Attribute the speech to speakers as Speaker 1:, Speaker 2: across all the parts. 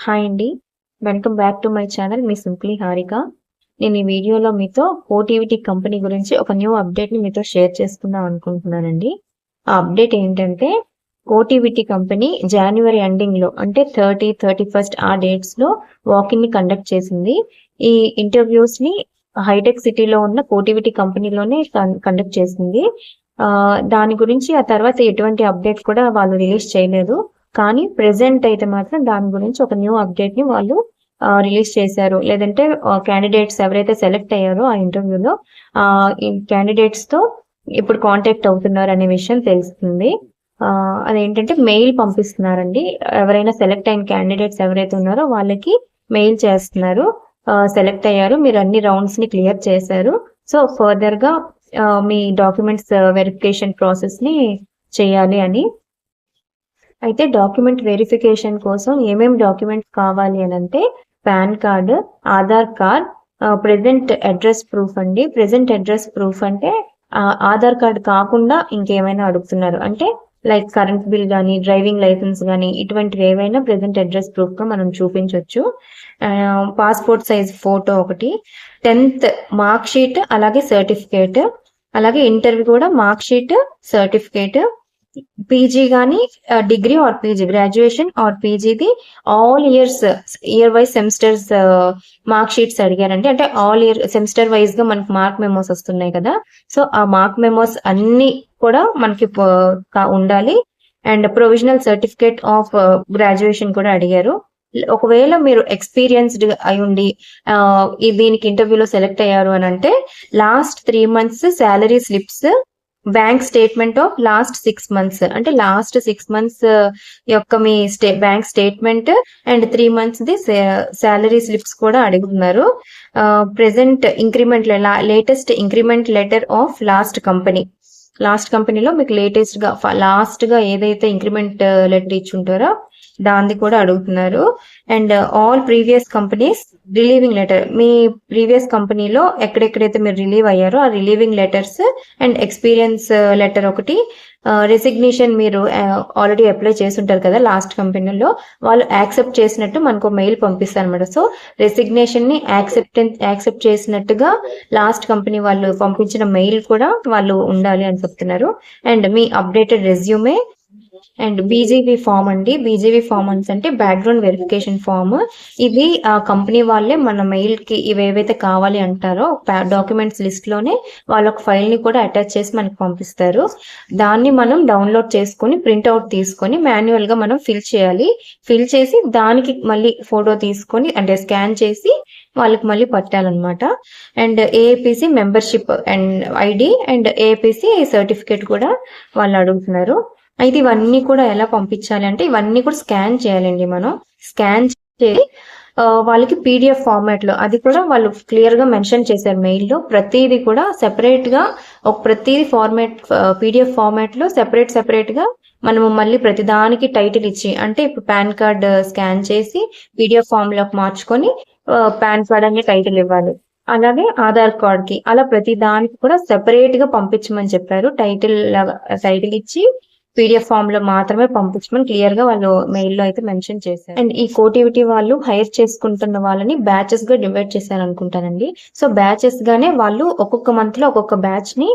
Speaker 1: Hi అండి. Welcome back to my channel me simply Harika. నేను ఈ వీడియోలో మీతో ఓటీవీటీ కంపెనీ గురించి ఒక న్యూ అప్డేట్‌ని మీతో షేర్ చేసుకుందాం అనుకుంటున్నానండి. ఆ అప్డేట్ ఏంటంటే ఓటీవీటీ కంపెనీ జనవరి ఎండింగ్‌లో అంటే 30, 31 ఆ డేట్స్‌లో వాకిన్‌ని కండక్ట్ చేసింది. ఈ ఇంటర్వ్యూస్‌ని హైటెక్ సిటీలో ఉన్న ఓటీవీటీ కంపెనీలోనే కండక్ట్ చేసింది. దాని గురించి ఆ తర్వాత ఎటువంటి అప్డేట్ కూడా వాళ్ళు రిలీజ్ చేయలేదు. కానీ ప్రెజెంట్ అయితే మాత్రం దాని గురించి ఒక న్యూ అప్డేట్ ని వాళ్ళు రిలీజ్ చేశారు. లేదంటే క్యాండిడేట్స్ ఎవరైతే సెలెక్ట్ అయ్యారో ఆ ఇంటర్వ్యూలో ఈ క్యాండిడేట్స్ తో ఇప్పుడు కాంటాక్ట్ అవుతున్నారు అనే విషయం తెలుస్తుంది. అదేంటంటే మెయిల్ పంపిస్తున్నారండి. ఎవరైనా సెలెక్ట్ అయిన క్యాండిడేట్స్ ఎవరైతే ఉన్నారో వాళ్ళకి మెయిల్ చేస్తున్నారు. సెలెక్ట్ అయ్యారు, మీరు అన్ని రౌండ్స్ ని క్లియర్ చేశారు, సో ఫర్దర్ గా మీ డాక్యుమెంట్స్ వెరిఫికేషన్ ప్రాసెస్ ని చేయాలి అని. అయితే డాక్యుమెంట్ వెరిఫికేషన్ కోసం ఏమేమి డాక్యుమెంట్స్ కావాలి అని అంటే pan card, Aadhaar card, present address proof అండి. ప్రెజెంట్ అడ్రస్ ప్రూఫ్ అంటే ఆధార్ కార్డ్ కాకుండా ఇంకేమైనా అడుగుతున్నారు అంటే లైక్ కరెంట్ బిల్ కానీ, డ్రైవింగ్ లైసెన్స్ కానీ, ఇటువంటివి ఏవైనా ప్రెజెంట్ అడ్రస్ ప్రూఫ్ గా మనం చూపించవచ్చు. పాస్పోర్ట్ సైజ్ ఫోటో ఒకటి, 10th మార్క్ షీట్, అలాగే సర్టిఫికేట్, అలాగే ఇంటర్వ్యూ కూడా మార్క్ షీట్, సర్టిఫికేట్, పీజీ కానీ degree or PG, graduation or పీజీది all year wise semesters mark sheets అడిగారండి. అంటే ఆల్ ఇయర్ సెమిస్టర్ వైజ్ గా మనకి మార్క్ మెమోస్ వస్తున్నాయి కదా, సో ఆ మార్క్ మెమోస్ అన్ని కూడా మనకి ఉండాలి. And provisional certificate of graduation కూడా అడిగారు. ఒకవేళ మీరు ఎక్స్పీరియన్స్డ్ అయి ఉండి దీనికి ఇంటర్వ్యూలో సెలెక్ట్ అయ్యారు అని అంటే last 3 months salary slips, bank statement of last 6 months అంటే లాస్ట్ 6 months యొక్క మీ bank statement and 3 months the salary slips కూడా అడుగుతున్నారు. Present increment, latest increment letter of last కంపెనీలో మీకు లాస్ట్ గా ఏదైతే ఇంక్రిమెంట్ లెటర్ ఇచ్చి ఉంటారో దాన్ని కూడా అడుగుతున్నారు. And all previous companies relieving letter, me previous కంపెనీలో ఎక్కడెక్కడైతే మీరు రిలీవ్ అయ్యారో ఆ relieving letters and experience letter ఒకటి, రెసిగ్నేషన్ మీరు ఆల్రెడీ అప్లై చేసి ఉంటారు కదా లాస్ట్ కంపెనీలో, వాళ్ళు యాక్సెప్ట్ చేసినట్టు మనకు మెయిల్ పంపిస్తారు అనమాట. సో రెసిగ్నేషన్ ని యాక్సెప్ట్ చేసినట్టుగా లాస్ట్ కంపెనీ వాళ్ళు పంపించిన మెయిల్ కూడా వాళ్ళు ఉండాలి అని చెప్తున్నారు. అండ్ మీ updated resume and BGV form అండి. బీజీవీ ఫామ్ అంటే బ్యాక్గ్రౌండ్ వెరిఫికేషన్ ఫామ్. ఇది ఆ కంపెనీ వాళ్ళే మన మెయిల్ కి ఇవేవైతే కావాలి అంటారో డాక్యుమెంట్స్ లిస్ట్ లోనే వాళ్ళొక ఫైల్ ని కూడా అటాచ్ చేసి మనకి పంపిస్తారు. దాన్ని మనం డౌన్లోడ్ చేసుకుని ప్రింట్అవుట్ తీసుకొని మాన్యువల్ గా మనం ఫిల్ చేయాలి. ఫిల్ చేసి దానికి మళ్ళీ ఫోటో తీసుకొని అంటే స్కాన్ చేసి వాళ్ళకి మళ్ళీ పట్టాలన్నమాట. And AAPC membership and ID and AAPC certificate కూడా వాళ్ళు అడుగుతున్నారు. అయితే ఇవన్నీ కూడా ఎలా పంపించాలి అంటే ఇవన్నీ కూడా స్కాన్ చేయాలండి. మనం స్కాన్ చేసి వాళ్ళకి పీడిఎఫ్ ఫార్మాట్ లో, అది కూడా వాళ్ళు క్లియర్ గా మెన్షన్ చేశారు మెయిల్ లో, ప్రతిదీ కూడా సెపరేట్ గా ప్రతిదీ ఫార్మాట్ పీడిఎఫ్ ఫార్మాట్ లో సెపరేట్ గా మనము మళ్ళీ ప్రతిదానికి టైటిల్ ఇచ్చి, అంటే ఇప్పుడు పాన్ కార్డ్ స్కాన్ చేసి పీడిఎఫ్ ఫామ్ లోకి మార్చుకొని పాన్ కార్డ్ అనే టైటిల్ ఇవ్వాలి. అలాగే ఆధార్ కార్డ్ కి అలా ప్రతి దానికి కూడా సెపరేట్ గా పంపించమని చెప్పారు. టైటిల్ ఇచ్చి పీడిఎఫ్ ఫామ్ లో మాత్రమే పంపించమని క్లియర్ గా వాళ్ళు మెయిల్ లో అయితే మెన్షన్ చేశారు. అండ్ ఈ కోటివిటీ వాళ్ళు హైర్ చేసుకుంటున్న వాళ్ళని బ్యాచెస్ గా డివైడ్ చేశారు అనుకుంటానండి. సో బ్యాచెస్ గానే వాళ్ళు ఒక్కొక్క మంత్ లో ఒక్కొక్క బ్యాచ్ ని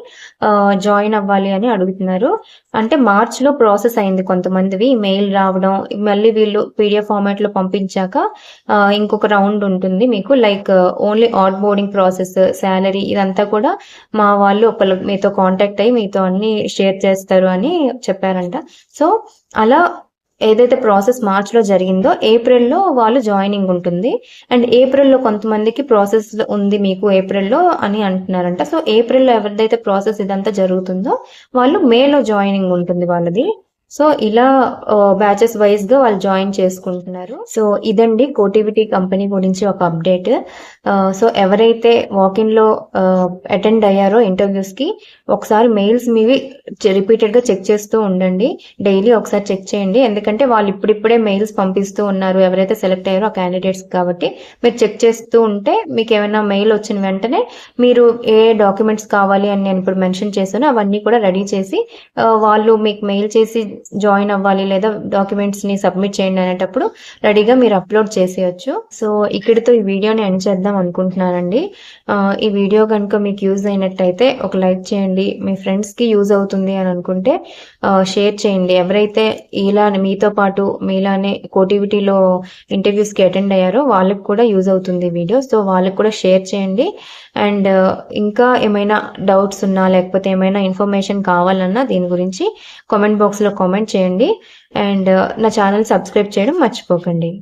Speaker 1: జాయిన్ అవ్వాలి అని అడుగుతున్నారు. అంటే మార్చ్ లో ప్రాసెస్ అయింది కొంతమందివి మెయిల్ రావడం, మళ్ళీ వీళ్ళు పీడిఎఫ్ ఫార్మాట్ లో పంపించాక ఇంకొక రౌండ్ ఉంటుంది మీకు, like only on boarding process, salary, ఇదంతా కూడా మా వాళ్ళు ఒకళ్ళు మీతో కాంటాక్ట్ అయ్యి మీతో అన్ని షేర్ చేస్తారు అని చెప్పారంట. సో అలా ఏదైతే ప్రాసెస్ మార్చ్ లో జరిగిందో ఏప్రిల్లో వాళ్ళు జాయినింగ్ ఉంటుంది. అండ్ ఏప్రిల్లో కొంతమందికి ప్రాసెస్ ఉంది మీకు ఏప్రిల్లో అని అంటున్నారంట. సో ఏప్రిల్లో ఎవరిదైతే ప్రాసెస్ ఇదంతా జరుగుతుందో వాళ్ళు మేలో జాయినింగ్ ఉంటుంది వాళ్ళది. సో ఇలా బ్యాచెస్ వైజ్ గా వాళ్ళు జాయిన్ చేసుకుంటున్నారు. సో ఇదండి కోటివిటీ కంపెనీ గురించి ఒక అప్డేట్. సో ఎవరైతే వాకిన్ లో అటెండ్ అయ్యారో ఇంటర్వ్యూస్ కి ఒకసారి మెయిల్స్ మీవి రిపీటెడ్ గా చెక్ చేస్తూ ఉండండి. డైలీ ఒకసారి చెక్ చేయండి, ఎందుకంటే వాళ్ళు ఇప్పుడిప్పుడే మెయిల్స్ పంపిస్తూ ఉన్నారు ఎవరైతే సెలెక్ట్ అయ్యారో ఆ క్యాండిడేట్స్ కాబట్టి మీరు చెక్ చేస్తూ ఉంటే మీకు ఏమైనా మెయిల్ వచ్చిన వెంటనే మీరు ఏ డాక్యుమెంట్స్ కావాలి అని నేను ఇప్పుడు మెన్షన్ చేశాను అవన్నీ కూడా రెడీ చేసి వాళ్ళు మీకు మెయిల్ చేసి జాయిన్ అవ్వాలి లేదా డాక్యుమెంట్స్ని సబ్మిట్ చేయండి అనేటప్పుడు రెడీగా మీరు అప్లోడ్ చేసేయచ్చు. సో ఇక్కడితో ఈ వీడియోని ఎండ్ చేద్దాం అనుకుంటున్నానండి. ఈ వీడియో కనుక మీకు యూజ్ అయినట్టయితే ఒక లైక్ చేయండి. మీ ఫ్రెండ్స్కి యూజ్ అవుతుంది అని అనుకుంటే షేర్ చేయండి. ఎవరైతే ఇలా మీతో పాటు మీలానే కోటివిటీలో ఇంటర్వ్యూస్కి అటెండ్ అయ్యారో వాళ్ళకి కూడా యూజ్ అవుతుంది ఈ వీడియో. సో వాళ్ళకి కూడా షేర్ చేయండి. అండ్ ఇంకా ఏమైనా డౌట్స్ ఉన్నా లేకపోతే ఏమైనా ఇన్ఫర్మేషన్ కావాలన్నా దీని గురించి కామెంట్ బాక్స్లో కామెంట్ చేయండి. అండ్ నా ఛానల్ సబ్స్క్రైబ్ చేయడం మర్చిపోకండి.